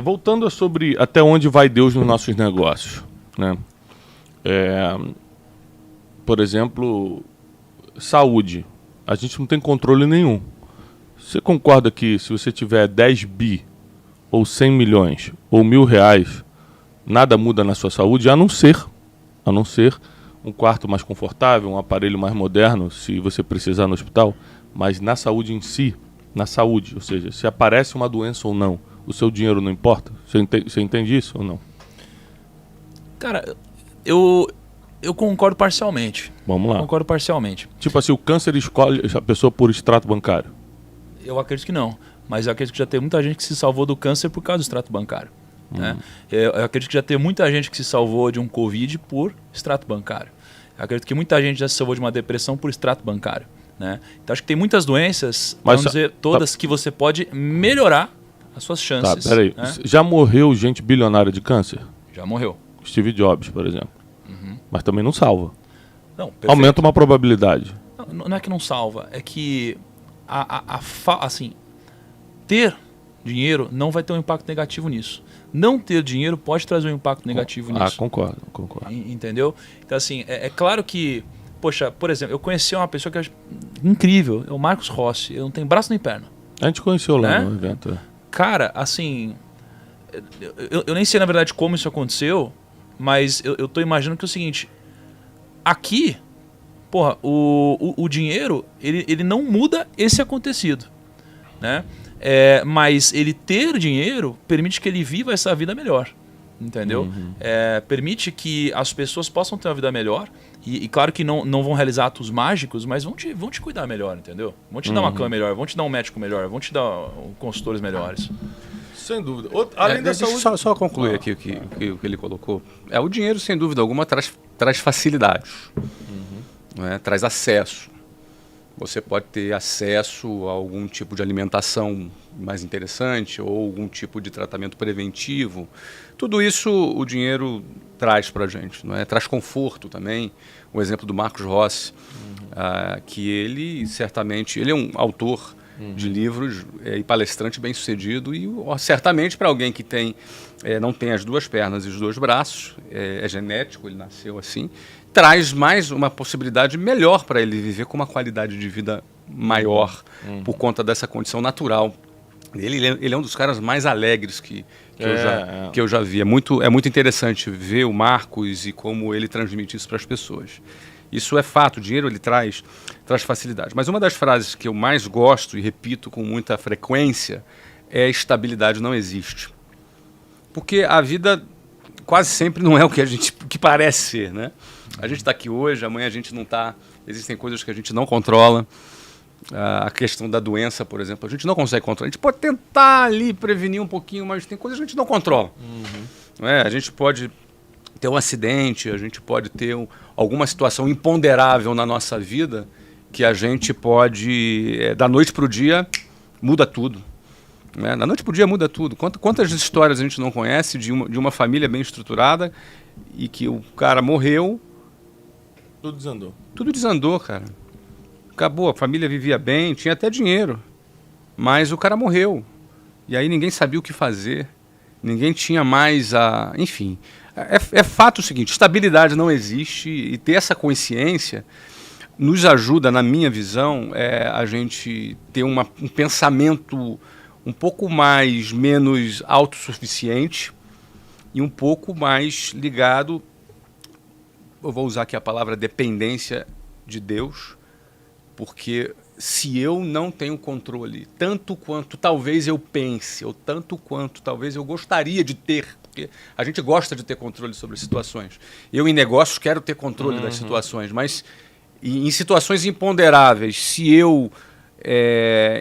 Voltando a sobre até onde vai Deus nos nossos negócios, né? Por exemplo, saúde. A gente não tem controle nenhum. Você concorda que se você tiver 10 bi, ou 100 milhões, ou R$ 1.000, nada muda na sua saúde, a não ser um quarto mais confortável, um aparelho mais moderno, se você precisar no hospital, mas na saúde em si, na saúde, ou seja, se aparece uma doença ou não, o seu dinheiro não importa? Você entende isso ou não? Cara, eu concordo parcialmente. Vamos lá. Concordo parcialmente. Tipo assim, o câncer escolhe a pessoa por extrato bancário? Eu acredito que não. Mas eu acredito que já tem muita gente que se salvou do câncer por causa do extrato bancário. Né? Eu acredito que já tem muita gente que se salvou de um Covid por extrato bancário. Eu acredito que muita gente já se salvou de uma depressão por extrato bancário. Né? Então acho que tem muitas doenças, vamos dizer, todas que você pode melhorar as suas chances. Tá, peraí. Né? Já morreu gente bilionária de câncer? Já morreu. Steve Jobs, por exemplo. Mas também não salva. Não, perfeito. Aumenta uma probabilidade. Não é que não salva, é que assim, ter dinheiro não vai ter um impacto negativo nisso. Não ter dinheiro pode trazer um impacto negativo nisso. Concordo. Entendeu? Então, assim, é claro que, poxa, por exemplo, eu conheci uma pessoa que eu acho incrível, é o Marcos Rossi. Eu não tenho braço nem perna. A gente conheceu lá Né? no evento. Cara, assim, eu nem sei na verdade como isso aconteceu, mas eu tô imaginando que é o seguinte: aqui, porra, o dinheiro, ele não muda esse acontecido, né? Mas ele ter dinheiro permite que ele viva essa vida melhor, entendeu? Permite que as pessoas possam ter uma vida melhor e claro que não vão realizar atos mágicos, mas vão te cuidar melhor, entendeu? Vão te dar uma cama melhor, vão te dar um médico melhor, vão te dar consultores melhores. Sem dúvida. Além da saúde... Só concluir aqui o que ele colocou. O dinheiro, sem dúvida alguma, traz facilidades, né? Traz acesso. Você pode ter acesso a algum tipo de alimentação mais interessante ou algum tipo de tratamento preventivo. Tudo isso o dinheiro traz para a gente, não é? Traz conforto também. O exemplo do Marcos Rossi, que ele certamente ele é um autor de livros e palestrante bem sucedido e certamente para alguém que não tem as duas pernas e os dois braços, é genético, ele nasceu assim, traz mais uma possibilidade melhor para ele viver com uma qualidade de vida maior por conta dessa condição natural. Ele é um dos caras mais alegres que eu já vi. É muito interessante ver o Marcos e como ele transmite isso para as pessoas. Isso é fato, o dinheiro ele traz facilidade. Mas uma das frases que eu mais gosto e repito com muita frequência é: estabilidade não existe. Porque a vida quase sempre não é o que parece ser, né? A gente está aqui hoje, amanhã a gente não está. Existem coisas que a gente não controla. A questão da doença, por exemplo, a gente não consegue controlar. A gente pode tentar ali prevenir um pouquinho, mas tem coisas que a gente não controla. Não é? A gente pode ter um acidente, a gente pode ter alguma situação imponderável na nossa vida que a gente pode, da noite para o dia, muda tudo. Né? Da noite para o dia muda tudo. Quantas histórias a gente não conhece de uma família bem estruturada e que o cara morreu... Tudo desandou. Tudo desandou, cara. Acabou, a família vivia bem, tinha até dinheiro, mas o cara morreu. E aí ninguém sabia o que fazer, ninguém tinha mais a... Enfim, é fato o seguinte: estabilidade não existe e ter essa consciência nos ajuda, na minha visão, a gente ter um pensamento um pouco menos autossuficiente e um pouco mais ligado, eu vou usar aqui a palavra dependência de Deus, porque se eu não tenho controle, tanto quanto talvez eu pense, ou tanto quanto talvez eu gostaria de ter, porque a gente gosta de ter controle sobre as situações. Eu, em negócios, quero ter controle das situações, mas em situações imponderáveis, se eu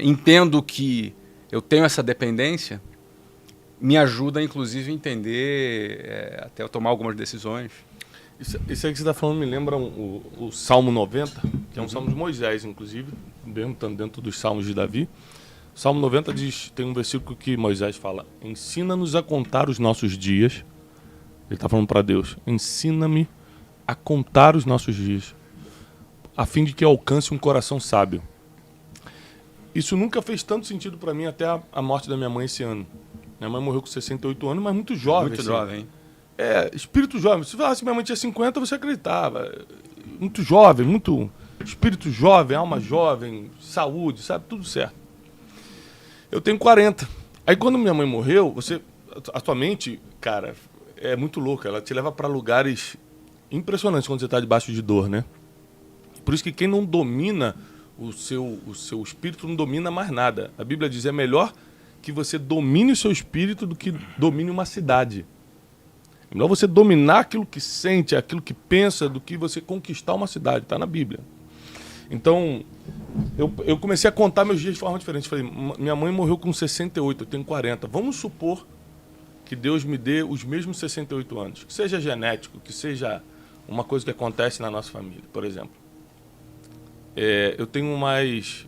entendo que eu tenho essa dependência, me ajuda, inclusive, a entender, até eu tomar algumas decisões. Isso aí que você está falando me lembra o Salmo 90, que é um salmo de Moisés, inclusive, mesmo estando dentro dos salmos de Davi. O Salmo 90 tem um versículo que Moisés fala: ensina-nos a contar os nossos dias. Ele está falando para Deus: ensina-me a contar os nossos dias, a fim de que eu alcance um coração sábio. Isso nunca fez tanto sentido para mim até a morte da minha mãe esse ano. Minha mãe morreu com 68 anos, mas muito jovem. Muito assim. jovem, hein? Espírito jovem. Se falasse que minha mãe tinha 50, você acreditava. Muito jovem, muito espírito jovem, alma jovem, saúde, sabe? Tudo certo. Eu tenho 40. Aí quando minha mãe morreu, a tua mente, cara, é muito louca. Ela te leva para lugares impressionantes quando você está debaixo de dor, né? Por isso que quem não domina o seu espírito não domina mais nada. A Bíblia diz, é melhor que você domine o seu espírito do que domine uma cidade. É melhor você dominar aquilo que sente, aquilo que pensa, do que você conquistar uma cidade. Está na Bíblia. Então, eu comecei a contar meus dias de forma diferente. Falei, minha mãe morreu com 68, eu tenho 40. Vamos supor que Deus me dê os mesmos 68 anos. Que seja genético, que seja uma coisa que acontece na nossa família, por exemplo. Eu tenho mais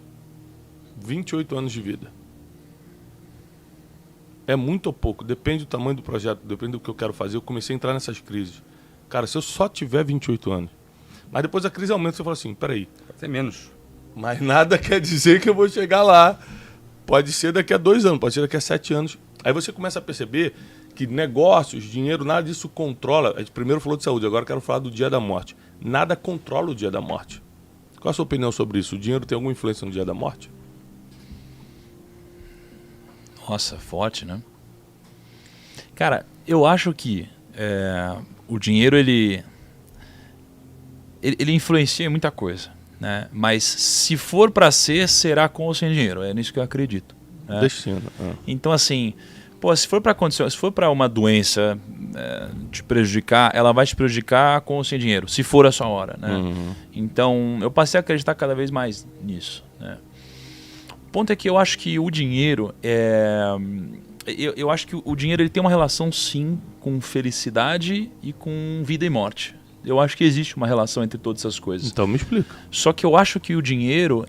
28 anos de vida. É muito ou pouco, depende do tamanho do projeto, depende do que eu quero fazer. Eu comecei a entrar nessas crises. Cara, se eu só tiver 28 anos, mas depois a crise aumenta, você fala assim, peraí. Pode ser menos. Mas nada quer dizer que eu vou chegar lá. Pode ser daqui a 2 anos, pode ser daqui a 7 anos. Aí você começa a perceber que negócios, dinheiro, nada disso controla. A gente primeiro falou de saúde, agora eu quero falar do dia da morte. Nada controla o dia da morte. Qual a sua opinião sobre isso? O dinheiro tem alguma influência no dia da morte? Nossa, forte, né? Cara, eu acho que o dinheiro, ele influencia em muita coisa, né? Mas se for para ser, será com ou sem dinheiro. É nisso que eu acredito. Né? Destino. Então, assim, se for para acontecer, se for para uma doença te prejudicar, ela vai te prejudicar com ou sem dinheiro, se for a sua hora, né? Uhum. Então, eu passei a acreditar cada vez mais nisso, né? O ponto é que eu acho que o dinheiro eu acho que o dinheiro ele tem uma relação, sim, com felicidade e com vida e morte. Eu acho que existe uma relação entre todas essas coisas. Então me explica. Só que eu acho que o dinheiro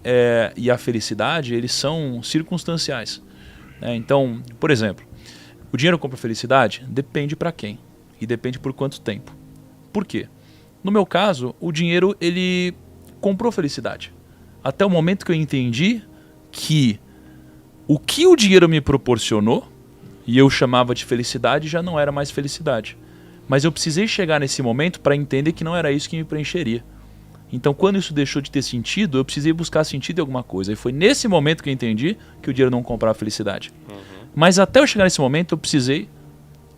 e a felicidade, eles são circunstanciais. Né? Então, por exemplo, o dinheiro compra felicidade? Depende para quem. E depende por quanto tempo. Por quê? No meu caso, o dinheiro ele comprou felicidade. Até o momento que eu entendi que o que o dinheiro me proporcionou, e eu chamava de felicidade, já não era mais felicidade. Mas eu precisei chegar nesse momento para entender que não era isso que me preencheria. Então, quando isso deixou de ter sentido, eu precisei buscar sentido em alguma coisa. E foi nesse momento que eu entendi que o dinheiro não comprava felicidade. Uhum. Mas até eu chegar nesse momento, eu precisei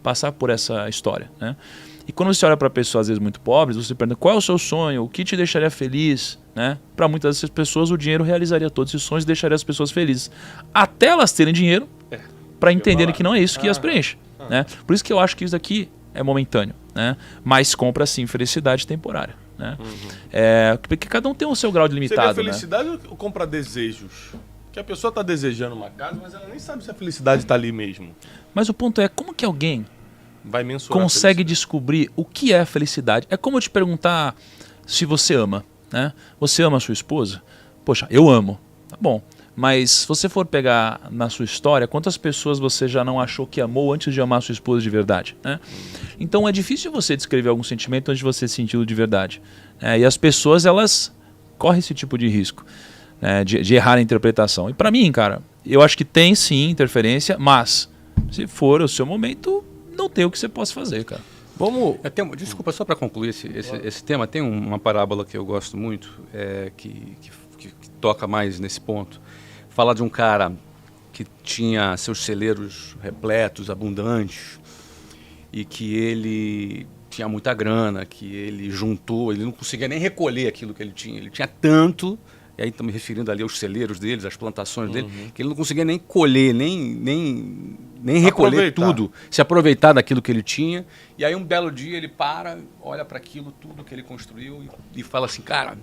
passar por essa história, né? E quando você olha para pessoas, às vezes, muito pobres, você pergunta qual é o seu sonho, o que te deixaria feliz, né? Para muitas dessas pessoas, o dinheiro realizaria todos esses sonhos e deixaria as pessoas felizes. Até elas terem dinheiro para entenderem que não é isso que as preenche. Né? Por isso que eu acho que isso daqui é momentâneo, né? Mas compra, sim, felicidade temporária. Né? Uhum. Porque cada um tem o seu grau de limitado. Seria felicidade, né? Ou comprar desejos? Que a pessoa está desejando uma casa, mas ela nem sabe se a felicidade está ali mesmo. Mas o ponto é, como que alguém vai mensurar consegue descobrir o que é a felicidade? É como eu te perguntar se você ama, né? Você ama a sua esposa? Poxa, eu amo. Tá bom. Mas se você for pegar na sua história, quantas pessoas você já não achou que amou antes de amar a sua esposa de verdade? Né? Então é difícil você descrever algum sentimento antes de você sentir de verdade. E as pessoas, elas correm esse tipo de risco, né? de errar a interpretação. E para mim, cara, eu acho que tem sim interferência, mas se for o seu momento, não tem o que você possa fazer, cara. Vamos... Desculpa, só para concluir esse tema, tem uma parábola que eu gosto muito, que toca mais nesse ponto. Fala de um cara que tinha seus celeiros repletos, abundantes, e que ele tinha muita grana, que ele juntou, ele não conseguia nem recolher aquilo que ele tinha tanto, e aí estou me referindo ali aos celeiros deles, às plantações dele, que ele não conseguia nem colher, nem recolher tudo, se aproveitar daquilo que ele tinha, e aí um belo dia ele para, olha para aquilo, tudo que ele construiu, e fala assim, cara,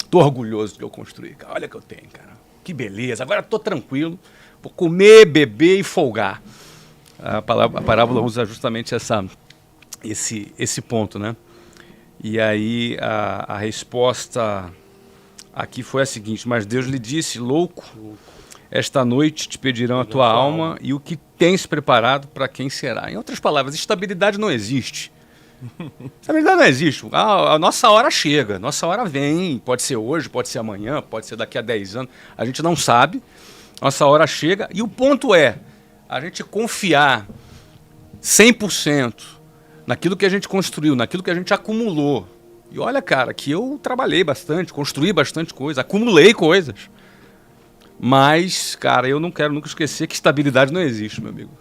tô orgulhoso do que eu construí, cara, olha o que eu tenho, cara. Que beleza, agora estou tranquilo, vou comer, beber e folgar. A parábola usa justamente esse ponto, né? E aí a resposta aqui foi a seguinte, mas Deus lhe disse, louco, esta noite te pedirão a tua alma e o que tens preparado para quem será. Em outras palavras, estabilidade não existe. Estabilidade não existe. A nossa hora chega, nossa hora vem, pode ser hoje, pode ser amanhã, pode ser daqui a 10 anos, a gente não sabe, nossa hora chega e o ponto é, a gente confiar 100% naquilo que a gente construiu, naquilo que a gente acumulou. E olha, cara, que eu trabalhei bastante, construí bastante coisa, acumulei coisas. Mas, cara, eu não quero nunca esquecer que estabilidade não existe, meu amigo.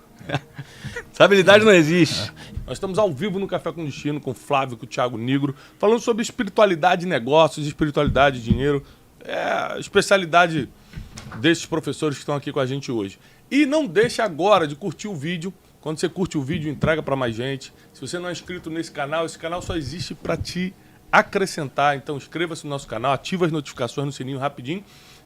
Estabilidade não existe. Nós estamos ao vivo no Café com Destino, com o Flávio, com o Thiago Nigro, falando sobre espiritualidade e negócios, espiritualidade e dinheiro. É a especialidade desses professores que estão aqui com a gente hoje. E não deixe agora de curtir o vídeo. Quando você curte o vídeo, entrega para mais gente. Se você não é inscrito nesse canal, esse canal só existe para te acrescentar. Então inscreva-se no nosso canal, ativa as notificações no sininho rapidinho.